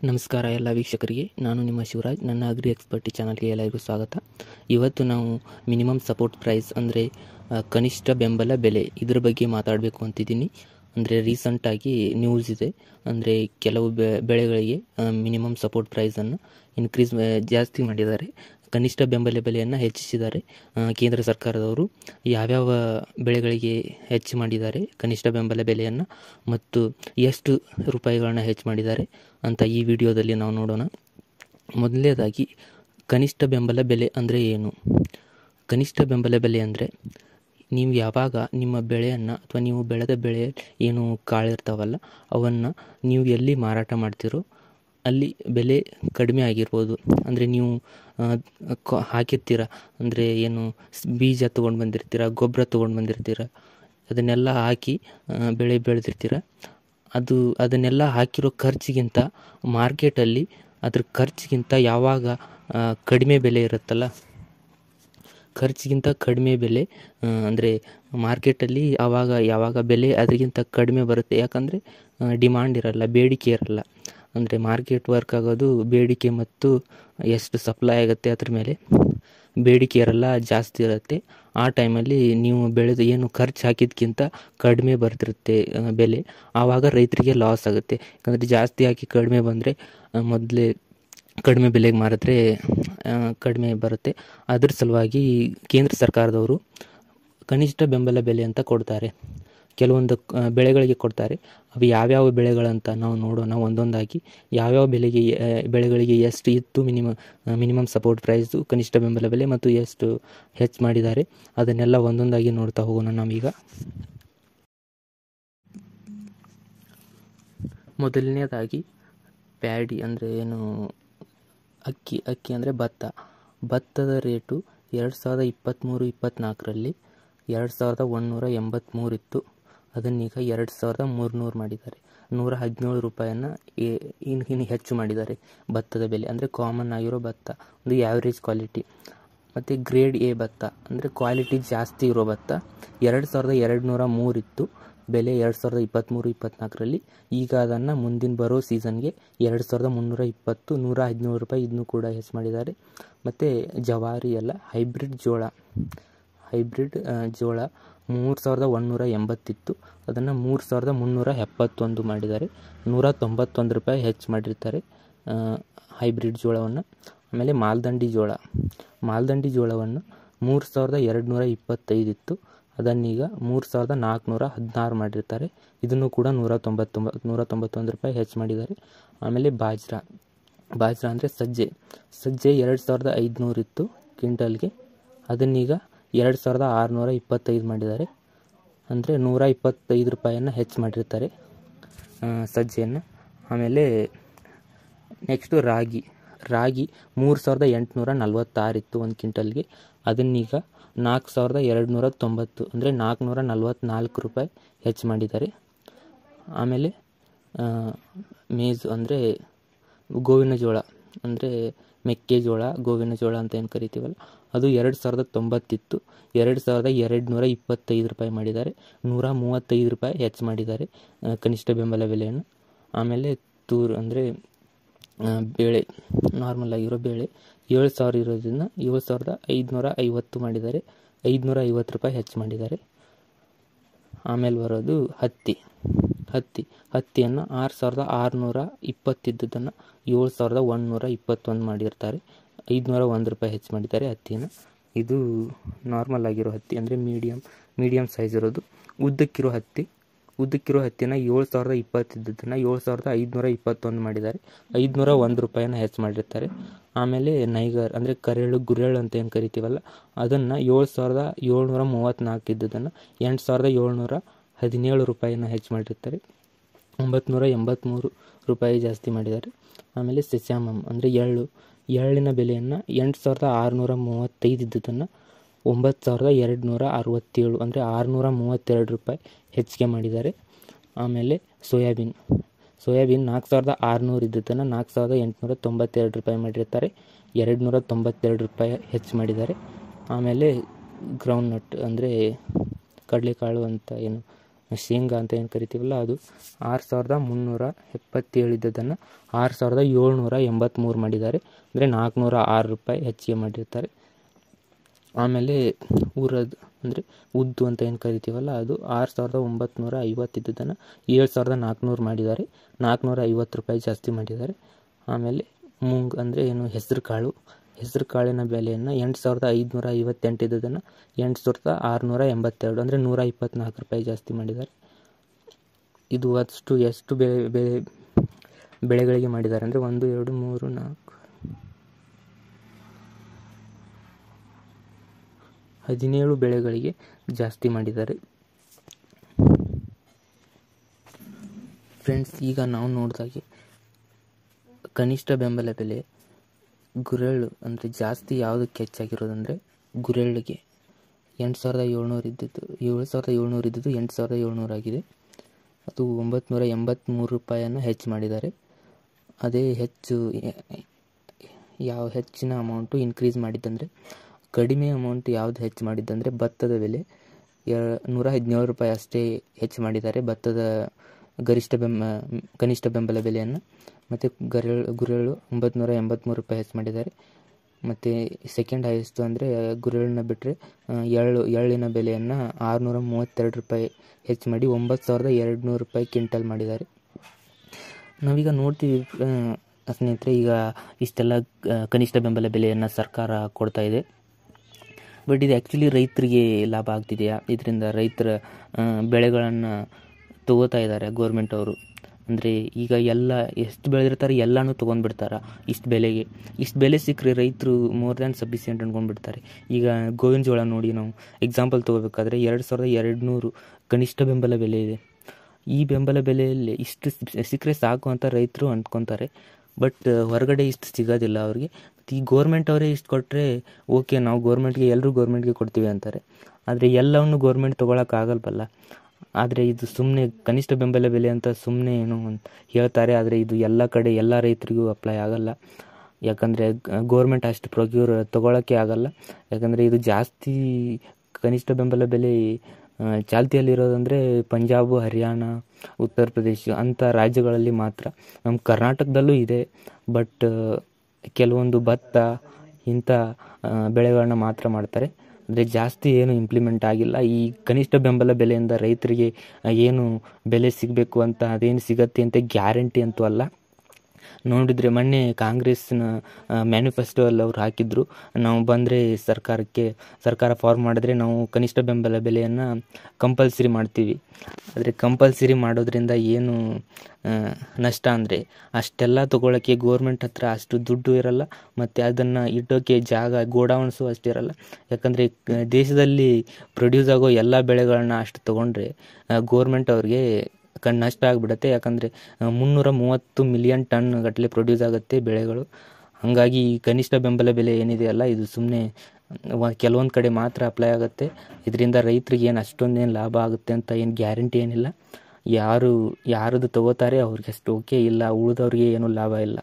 ನಮಸ್ಕಾರ ಎಲ್ಲ ವೀಕ್ಷಕರಿಗೆ. ನಾನು ನಿಮ್ಮ ಶಿವರಾಜ್. ನನ್ನ ಅಗ್ರಿ ಎಕ್ಸ್ಪರ್ಟಿ ಚಾನಲ್ಗೆ ಎಲ್ಲರಿಗೂ ಸ್ವಾಗತ. ಇವತ್ತು ನಾವು ಮಿನಿಮಮ್ ಸಪೋರ್ಟ್ ಪ್ರೈಸ್ ಅಂದರೆ ಕನಿಷ್ಠ ಬೆಂಬಲ ಬೆಲೆ ಇದರ ಬಗ್ಗೆ ಮಾತಾಡಬೇಕು ಅಂತಿದ್ದೀನಿ. ಅಂದರೆ ರೀಸೆಂಟಾಗಿ ನ್ಯೂಸ್ ಇದೆ, ಅಂದರೆ ಕೆಲವು ಬೆಳೆಗಳಿಗೆ ಮಿನಿಮಮ್ ಸಪೋರ್ಟ್ ಪ್ರೈಸನ್ನು ಜಾಸ್ತಿ ಮಾಡಿದ್ದಾರೆ, ಕನಿಷ್ಠ ಬೆಂಬಲ ಬೆಲೆಯನ್ನು ಹೆಚ್ಚಿಸಿದ್ದಾರೆ. ಕೇಂದ್ರ ಸರ್ಕಾರದವರು ಯಾವ್ಯಾವ ಬೆಳೆಗಳಿಗೆ ಹೆಚ್ಚು ಮಾಡಿದ್ದಾರೆ ಕನಿಷ್ಠ ಬೆಂಬಲ ಬೆಲೆಯನ್ನು ಮತ್ತು ಎಷ್ಟು ರೂಪಾಯಿಗಳನ್ನ ಹೆಚ್ಚು ಮಾಡಿದ್ದಾರೆ ಅಂತ ಈ ವಿಡಿಯೋದಲ್ಲಿ ನಾವು ನೋಡೋಣ. ಮೊದಲನೇದಾಗಿ ಕನಿಷ್ಠ ಬೆಂಬಲ ಬೆಲೆ ಅಂದರೆ ಏನು? ಕನಿಷ್ಠ ಬೆಂಬಲ ಬೆಲೆ ಅಂದರೆ ನೀವು ಯಾವಾಗ ನಿಮ್ಮ ಬೆಳೆಯನ್ನು ಅಥವಾ ನೀವು ಬೆಳೆದ ಬೆಳೆ ಏನು ಕಾಳಿರ್ತಾವಲ್ಲ ಅವನ್ನು ನೀವು ಎಲ್ಲಿ ಮಾರಾಟ ಮಾಡ್ತೀರೋ ಅಲ್ಲಿ ಬೆಲೆ ಕಡಿಮೆ ಆಗಿರ್ಬೋದು. ಅಂದರೆ ನೀವು ಹಾಕಿರ್ತೀರ, ಅಂದರೆ ಏನು ಬೀಜ ತೊಗೊಂಡು ಬಂದಿರ್ತೀರ, ಗೊಬ್ಬರ ತೊಗೊಂಡು ಬಂದಿರ್ತೀರ, ಅದನ್ನೆಲ್ಲ ಹಾಕಿ ಬೆಳೆ ಬೆಳೆದಿರ್ತೀರ. ಅದನ್ನೆಲ್ಲ ಹಾಕಿರೋ ಖರ್ಚಿಗಿಂತ ಮಾರ್ಕೆಟಲ್ಲಿ ಅದ್ರ ಖರ್ಚಿಗಿಂತ ಯಾವಾಗ ಕಡಿಮೆ ಬೆಲೆ ಇರುತ್ತಲ್ಲ, ಖರ್ಚಿಗಿಂತ ಕಡಿಮೆ ಬೆಲೆ ಅಂದರೆ ಮಾರ್ಕೆಟಲ್ಲಿ ಯಾವಾಗ ಬೆಲೆ ಅದಕ್ಕಿಂತ ಕಡಿಮೆ ಬರುತ್ತೆ. ಯಾಕಂದರೆ ಡಿಮಾಂಡ್ ಇರಲ್ಲ, ಬೇಡಿಕೆ ಇರಲ್ಲ. ಅಂದರೆ ಮಾರ್ಕೆಟ್ ವರ್ಕ್ ಆಗೋದು ಬೇಡಿಕೆ ಮತ್ತು ಎಷ್ಟು ಸಪ್ಲೈ ಆಗುತ್ತೆ ಅದ್ರ ಮೇಲೆ. ಬೇಡಿಕೆ ಇರಲ್ಲ, ಜಾಸ್ತಿ ಇರುತ್ತೆ. ಆ ಟೈಮಲ್ಲಿ ನೀವು ಬೆಳೆದ ಏನು ಖರ್ಚು ಹಾಕಿದ್ಕಿಂತ ಕಡಿಮೆ ಬರ್ತಿರುತ್ತೆ ಬೆಲೆ. ಆವಾಗ ರೈತರಿಗೆ ಲಾಸ್ ಆಗುತ್ತೆ. ಯಾಕಂದರೆ ಜಾಸ್ತಿ ಹಾಕಿ ಕಡಿಮೆ ಬಂದರೆ ಮೊದಲೇ ಕಡಿಮೆ ಬೆಲೆಗೆ ಮಾರಿದ್ರೆ ಕಡಿಮೆ ಬರುತ್ತೆ. ಅದ್ರ ಸಲುವಾಗಿ ಕೇಂದ್ರ ಸರ್ಕಾರದವರು ಕನಿಷ್ಠ ಬೆಂಬಲ ಬೆಲೆ ಅಂತ ಕೊಡ್ತಾರೆ. ಕೆಲವೊಂದು ಬೆಳೆಗಳಿಗೆ ಕೊಡ್ತಾರೆ. ಅವು ಯಾವ್ಯಾವ ಬೆಳೆಗಳಂತ ನಾವು ನೋಡೋಣ ಒಂದೊಂದಾಗಿ. ಯಾವ್ಯಾವ ಬೆಳೆಗಳಿಗೆ ಎಷ್ಟು ಇತ್ತು ಮಿನಿಮಮ್ ಸಪೋರ್ಟ್ ಪ್ರೈಸು, ಕನಿಷ್ಠ ಬೆಂಬಲ ಬೆಲೆ ಮತ್ತು ಎಷ್ಟು ಹೆಚ್ಚು ಮಾಡಿದ್ದಾರೆ ಅದನ್ನೆಲ್ಲ ಒಂದೊಂದಾಗಿ ನೋಡ್ತಾ ಹೋಗೋಣ ನಾವೀಗ. ಮೊದಲನೇದಾಗಿ ಪ್ಯಾಡಿ ಅಂದರೆ ಏನು, ಅಕ್ಕಿ ಅಂದರೆ ಭತ್ತದ ರೇಟು 2023-24ರಲ್ಲಿ 2183 ಇತ್ತು. ಅದನ್ನೀಗ 2300 ಮಾಡಿದ್ದಾರೆ. 117 ರೂಪಾಯಿಯನ್ನು ಇನ್ನು ಹೆಚ್ಚು ಮಾಡಿದ್ದಾರೆ ಭತ್ತದ ಬೆಲೆ. ಅಂದರೆ ಕಾಮನ್ ಆಗಿರೋ ಭತ್ತ, ಒಂದು ಆ್ಯಾವ್ರೇಜ್ ಕ್ವಾಲಿಟಿ. ಮತ್ತು ಗ್ರೇಡ್ ಎ ಭತ್ತ ಅಂದರೆ ಕ್ವಾಲಿಟಿ ಜಾಸ್ತಿ ಇರೋ ಭತ್ತ 2203 ಇತ್ತು ಬೆಲೆ 2023-24ರಲ್ಲಿ. ಈಗ ಅದನ್ನು ಮುಂದಿನ ಬರೋ ಸೀಸನ್ಗೆ 2320, 117 ರೂಪಾಯಿ ಇದನ್ನು ಕೂಡ ಹೆಚ್ಚು ಮಾಡಿದ್ದಾರೆ. ಮತ್ತು ಜವಾರಿ ಎಲ್ಲ ಹೈಬ್ರಿಡ್ ಜೋಳ 3180 ಇತ್ತು, ಅದನ್ನು 3371 ಮಾಡಿದ್ದಾರೆ. 191 ರೂಪಾಯಿ ಹೆಚ್ಚು ಮಾಡಿರ್ತಾರೆ ಹೈಬ್ರಿಡ್ ಜೋಳವನ್ನು. ಆಮೇಲೆ ಮಾಲ್ದಂಡಿ ಜೋಳವನ್ನು 3225 ಇತ್ತು, ಅದನ್ನೀಗ 3416 ಮಾಡಿರ್ತಾರೆ. ಇದನ್ನು ಕೂಡ 191 ರೂಪಾಯಿ ಹೆಚ್ಚು ಮಾಡಿದ್ದಾರೆ. ಆಮೇಲೆ ಬಾಜ್ರಾ ಅಂದರೆ ಸಜ್ಜೆ 2500 ಇತ್ತು ಕ್ವಿಂಟಲ್ಗೆ, ಅದನ್ನೀಗ 2625 ಮಾಡಿದ್ದಾರೆ. ಅಂದರೆ 125 ರೂಪಾಯಿಯನ್ನು ಹೆಚ್ಚು ಮಾಡಿರ್ತಾರೆ ಸಜ್ಜೆಯನ್ನು. ಆಮೇಲೆ ನೆಕ್ಸ್ಟು ರಾಗಿ 3846 ಇತ್ತು ಒಂದು ಕ್ವಿಂಟಲ್ಗೆ, ಅದನ್ನೀಗ 4290 ಅಂದರೆ 444 ರೂಪಾಯಿ ಹೆಚ್ಚು ಮಾಡಿದ್ದಾರೆ. ಆಮೇಲೆ ಮೇಜು ಅಂದರೆ ಗೋವಿನ ಜೋಳ ಅಂದರೆ ಮೆಕ್ಕೆಜೋಳ, ಗೋವಿನ ಜೋಳ ಅಂತ ಏನು ಕರಿತೀವಲ್ಲ, ಅದು 2090 ಇತ್ತು, 2225 ರೂಪಾಯಿ ಮಾಡಿದ್ದಾರೆ. 135 ರೂಪಾಯಿ ಹೆಚ್ಚು ಮಾಡಿದ್ದಾರೆ ಕನಿಷ್ಠ ಬೆಂಬಲ ಬೆಲೆಯನ್ನು. ಆಮೇಲೆ ತೂರು ಅಂದರೆ ಬೇಳೆ, ನಾರ್ಮಲ್ ಆಗಿರೋ ಬೇಳೆ 7000 ಇರೋದ್ರಿಂದ 7550 ಮಾಡಿದ್ದಾರೆ, 550 ರೂಪಾಯಿ ಹೆಚ್ಚು ಮಾಡಿದ್ದಾರೆ. ಆಮೇಲೆ ಬರೋದು ಹತ್ತಿಯನ್ನು 6620 ಇದ್ದದನ್ನು 7121 ಮಾಡಿರ್ತಾರೆ, 501 ರೂಪಾಯಿ ಹೆಚ್ಚು ಮಾಡಿದ್ದಾರೆ ಹತ್ತಿಯನ್ನು. ಇದು ನಾರ್ಮಲ್ ಆಗಿರೋ ಹತ್ತಿ ಅಂದರೆ ಮೀಡಿಯಮ್ ಸೈಜ್ ಇರೋದು. ಉದ್ದಕ್ಕಿರೋ ಹತ್ತಿನ 7020 ಇದ್ದದನ್ನು 7521 ಮಾಡಿದ್ದಾರೆ, 501 ರೂಪಾಯಿನ ಹೆಚ್ಚು ಮಾಡಿರ್ತಾರೆ. ಆಮೇಲೆ ನೈಗರ್ ಅಂದರೆ ಗುರೆಳ್ಳು ಅಂತ ಏನು ಕರಿತೀವಲ್ಲ, ಅದನ್ನು 7734 ಇದ್ದದನ್ನು 8717 ರೂಪಾಯಿನ ಹೆಚ್ಚು ಮಾಡಿರ್ತಾರೆ, 983 ರೂಪಾಯಿ ಜಾಸ್ತಿ ಮಾಡಿದ್ದಾರೆ. ಆಮೇಲೆ ಸೆಸ್ಯಾಮಮ್ ಅಂದರೆ ಎಳ್ಳಿನ ಬೆಲೆಯನ್ನು 8635 ಇದ್ದದನ್ನು 9267 ಅಂದರೆ 632 ರೂಪಾಯಿ ಹೆಚ್ಚಿಗೆ ಮಾಡಿದ್ದಾರೆ. ಆಮೇಲೆ ಸೋಯಾಬೀನ್ 4600 ಇದ್ದದನ್ನು 4892 ರೂಪಾಯಿ ಮಾಡಿರ್ತಾರೆ, 292 ರೂಪಾಯಿ ಹೆಚ್ಚು ಮಾಡಿದ್ದಾರೆ. ಆಮೇಲೆ ಗ್ರೌಂಡ್ ನಟ್ ಅಂದರೆ ಕಡಲೆಕಾಳು ಅಂತ ಏನು ಶೇಂಗಾ ಅಂತ ಏನು ಕರಿತೀವಲ್ಲ ಅದು 6,377 ಇದ್ದದನ್ನು 6,783 ಮಾಡಿದ್ದಾರೆ. ಅಂದರೆ 406 ರೂಪಾಯಿ ಹೆಚ್ಚಿಗೆ ಮಾಡಿರ್ತಾರೆ. ಆಮೇಲೆ ಊರದ್ದು ಅಂದರೆ ಉದ್ದು ಅಂತ ಏನು ಕರಿತೀವಲ್ಲ ಅದು 6,950 ಇದ್ದದನ್ನು 7,400 ಮಾಡಿದ್ದಾರೆ. 450 ರೂಪಾಯಿ ಜಾಸ್ತಿ ಮಾಡಿದ್ದಾರೆ. ಆಮೇಲೆ ಮೂಂಗ್ ಅಂದರೆ ಏನು ಹೆಸರು ಕಾಳಿನ ಬೆಲೆಯನ್ನು 8,558 ಇದ್ದದನ್ನು 8,682 ಅಂದರೆ 124 ರೂಪಾಯಿ ಜಾಸ್ತಿ ಮಾಡಿದ್ದಾರೆ. ಇದು ಎಷ್ಟು ಬೆಳೆಗಳಿಗೆ ಮಾಡಿದ್ದಾರೆ ಅಂದರೆ 1, 2, 3, 4, 17 ಬೆಳೆಗಳಿಗೆ ಜಾಸ್ತಿ ಮಾಡಿದ್ದಾರೆ. ಫ್ರೆಂಡ್ಸ್, ಈಗ ನಾವು ನೋಡಿದಾಗೆ ಕನಿಷ್ಠ ಬೆಂಬಲ ಬೆಲೆ ಗುರೆಳ್ಳು ಅಂದರೆ ಜಾಸ್ತಿ ಯಾವುದಕ್ಕೆ ಹೆಚ್ಚಾಗಿರೋದಂದರೆ ಗುರೆಳ್ಳಿಗೆ 8,700 ಇದ್ದಿದ್ದು 8,700 ಆಗಿದೆ. ಅದು 983 ರೂಪಾಯಿಯನ್ನು ಹೆಚ್ಚು ಮಾಡಿದ್ದಾರೆ. ಅದೇ ಹೆಚ್ಚಿನ ಅಮೌಂಟು ಇನ್ಕ್ರೀಸ್ ಮಾಡಿದ್ದಂದರೆ ಕಡಿಮೆ ಅಮೌಂಟ್ ಯಾವುದು ಹೆಚ್ಚು ಮಾಡಿದ್ದಂದರೆ ಭತ್ತದ ಬೆಲೆ 117 ರೂಪಾಯಿ ಅಷ್ಟೇ ಹೆಚ್ಚು ಮಾಡಿದ್ದಾರೆ. ಭತ್ತದ ಕನಿಷ್ಠ ಬೆಂಬಲ ಬೆಲೆಯನ್ನು. ಮತ್ತು ಗುರೆಳ್ಳು 983 ರೂಪಾಯಿ ಹೆಚ್ಚು ಮಾಡಿದ್ದಾರೆ. ಮತ್ತು ಸೆಕೆಂಡ್ ಹೈಯೆಸ್ಟು ಅಂದರೆ ಗುರೆಳ್ಳನ್ನ ಬಿಟ್ಟರೆ ಎಳ್ಳಿನ ಬೆಲೆಯನ್ನು 632 ರೂಪಾಯಿ ಹೆಚ್ಚು ಮಾಡಿ 9,200 ರೂಪಾಯಿ ಕ್ವಿಂಟಲ್ ಮಾಡಿದ್ದಾರೆ. ನಾವೀಗ ನೋಡ್ತೀವಿ ಸ್ನೇಹಿತರೆ, ಈಗ ಇಷ್ಟೆಲ್ಲ ಕನಿಷ್ಠ ಬೆಂಬಲ ಬೆಲೆಯನ್ನು ಸರ್ಕಾರ ಕೊಡ್ತಾ ಇದೆ. ಬಟ್ ಇದು ಆ್ಯಕ್ಚುಲಿ ರೈತರಿಗೆ ಲಾಭ ಆಗ್ತಿದೆಯಾ? ಇದರಿಂದ ರೈತರ ಬೆಳೆಗಳನ್ನು ತಗೋತಾ ಇದ್ದಾರೆ ಗೌರ್ಮೆಂಟ್ ಅವರು. ಅಂದರೆ ಈಗ ಎಷ್ಟು ಬೆಳೆದಿರ್ತಾರೆ ಎಲ್ಲನೂ ತೊಗೊಂಡ್ಬಿಡ್ತಾರೆ. ಇಷ್ಟು ಬೆಲೆ ಸಿಕ್ಕರೆ ರೈತರು ಮೋರ್ ದ್ಯಾನ್ ಸಫಿಷಿಯೆಂಟ್ ಅಂದ್ಕೊಂಡ್ಬಿಡ್ತಾರೆ. ಈಗ ಗೋವಿನ ಜೋಳ ನೋಡಿ, ನಾವು ಎಕ್ಸಾಂಪಲ್ ತೊಗೋಬೇಕಾದ್ರೆ 2,200 ಕನಿಷ್ಠ ಬೆಂಬಲ ಬೆಲೆ ಇದೆ. ಈ ಬೆಂಬಲ ಬೆಲೆಯಲ್ಲಿ ಇಷ್ಟು ಸಿಕ್ಕರೆ ಸಾಕು ಅಂತ ರೈತರು ಅಂದ್ಕೊತಾರೆ. ಬಟ್ ಹೊರಗಡೆ ಇಷ್ಟು ಸಿಗೋದಿಲ್ಲ ಅವ್ರಿಗೆ. ಈ ಗೋರ್ಮೆಂಟ್ ಅವರೇ ಇಷ್ಟು ಕೊಟ್ಟರೆ ಓಕೆ, ನಾವು ಎಲ್ಲರೂ ಗೌರ್ಮೆಂಟ್ಗೆ ಕೊಡ್ತೀವಿ ಅಂತಾರೆ. ಆದರೆ ಎಲ್ಲವನ್ನು ಗೌರ್ಮೆಂಟ್ ತೊಗೊಳಕ್ಕಾಗಲ್ವಲ್ಲ. ಆದರೆ ಇದು ಸುಮ್ಮನೆ ಕನಿಷ್ಠ ಬೆಂಬಲ ಬೆಲೆ ಅಂತ ಸುಮ್ಮನೆ ಏನೋ ಹೇಳ್ತಾರೆ. ಆದರೆ ಇದು ಎಲ್ಲ ಕಡೆ ಎಲ್ಲ ರೈತರಿಗೂ ಅಪ್ಲೈ ಆಗಲ್ಲ. ಯಾಕಂದರೆ ಗೋರ್ಮೆಂಟ್ ಅಷ್ಟು ತೊಗೊಳಕ್ಕೆ ಆಗಲ್ಲ. ಯಾಕಂದರೆ ಇದು ಜಾಸ್ತಿ ಕನಿಷ್ಠ ಬೆಂಬಲ ಬೆಲೆ ಚಾಲ್ತಿಯಲ್ಲಿರೋದಂದರೆ ಪಂಜಾಬ್, ಹರಿಯಾಣ, ಉತ್ತರ ಪ್ರದೇಶ ಅಂಥ ರಾಜ್ಯಗಳಲ್ಲಿ ಮಾತ್ರ. ನಮ್ಮ ಕರ್ನಾಟಕದಲ್ಲೂ ಇದೆ, ಬಟ್ ಕೆಲವೊಂದು ಭತ್ತ ಇಂಥ ಬೆಳೆಗಳನ್ನ ಮಾತ್ರ ಮಾಡ್ತಾರೆ. ಅಂದರೆ ಜಾಸ್ತಿ ಏನು ಇಂಪ್ಲಿಮೆಂಟ್ ಆಗಿಲ್ಲ. ಈ ಕನಿಷ್ಠ ಬೆಂಬಲ ಬೆಲೆಯಿಂದ ರೈತರಿಗೆ ಏನು ಬೆಲೆ ಸಿಗಬೇಕು ಅಂತ ಅದೇನು ಸಿಗತ್ತೆ ಅಂತ ಗ್ಯಾರಂಟಿ ಅಂತೂ ಅಲ್ಲ. ನೋಡಿದರೆ ಮೊನ್ನೆ ಕಾಂಗ್ರೆಸ್ನ ಮ್ಯಾನಿಫೆಸ್ಟೋಲ್ಲಿ ಅವ್ರು ಹಾಕಿದ್ರು, ನಾವು ಬಂದರೆ ಸರ್ಕಾರ ಫಾರ್ಮ್ ಮಾಡಿದ್ರೆ ನಾವು ಕನಿಷ್ಠ ಬೆಂಬಲ ಬೆಲೆಯನ್ನು ಕಂಪಲ್ಸರಿ ಮಾಡ್ತೀವಿ. ಆದರೆ ಕಂಪಲ್ಸರಿ ಮಾಡೋದ್ರಿಂದ ಏನು ನಷ್ಟ ಅಂದರೆ ಅಷ್ಟೆಲ್ಲ ತೊಗೊಳಕ್ಕೆ ಗೋರ್ಮೆಂಟ್ ಹತ್ರ ಅಷ್ಟು ದುಡ್ಡು ಇರಲ್ಲ. ಮತ್ತು ಅದನ್ನು ಇಡೋಕ್ಕೆ ಗೋಡೌನ್ಸು ಅಷ್ಟಿರಲ್ಲ. ಯಾಕಂದರೆ ದೇಶದಲ್ಲಿ ಪ್ರೊಡ್ಯೂಸ್ ಆಗೋ ಎಲ್ಲ ಬೆಳೆಗಳನ್ನ ಅಷ್ಟು ತೊಗೊಂಡ್ರೆ ಗೋರ್ಮೆಂಟ್ ಅವ್ರಿಗೆ ನಷ್ಟ ಆಗಿಬಿಡುತ್ತೆ. ಯಾಕಂದರೆ 330 ಮಿಲಿಯನ್ ಟನ್ ಗಟ್ಟಲೆ ಪ್ರೊಡ್ಯೂಸ್ ಆಗುತ್ತೆ ಬೆಳೆಗಳು. ಹಾಗಾಗಿ ಈ ಕನಿಷ್ಠ ಬೆಂಬಲ ಬೆಲೆ ಏನಿದೆಯಲ್ಲ ಇದು ಸುಮ್ಮನೆ ಕೆಲವೊಂದು ಕಡೆ ಮಾತ್ರ ಅಪ್ಲೈ ಆಗುತ್ತೆ. ಇದರಿಂದ ರೈತರಿಗೆ ಏನು ಅಷ್ಟೊಂದೇನು ಲಾಭ ಆಗುತ್ತೆ ಅಂತ ಏನು ಗ್ಯಾರಂಟಿ ಏನಿಲ್ಲ. ಯಾರದು ತಗೋತಾರೆ ಅವ್ರಿಗೆ ಅಷ್ಟು ಓಕೆ, ಇಲ್ಲ ಉಳಿದವ್ರಿಗೆ ಏನೂ ಲಾಭ ಇಲ್ಲ.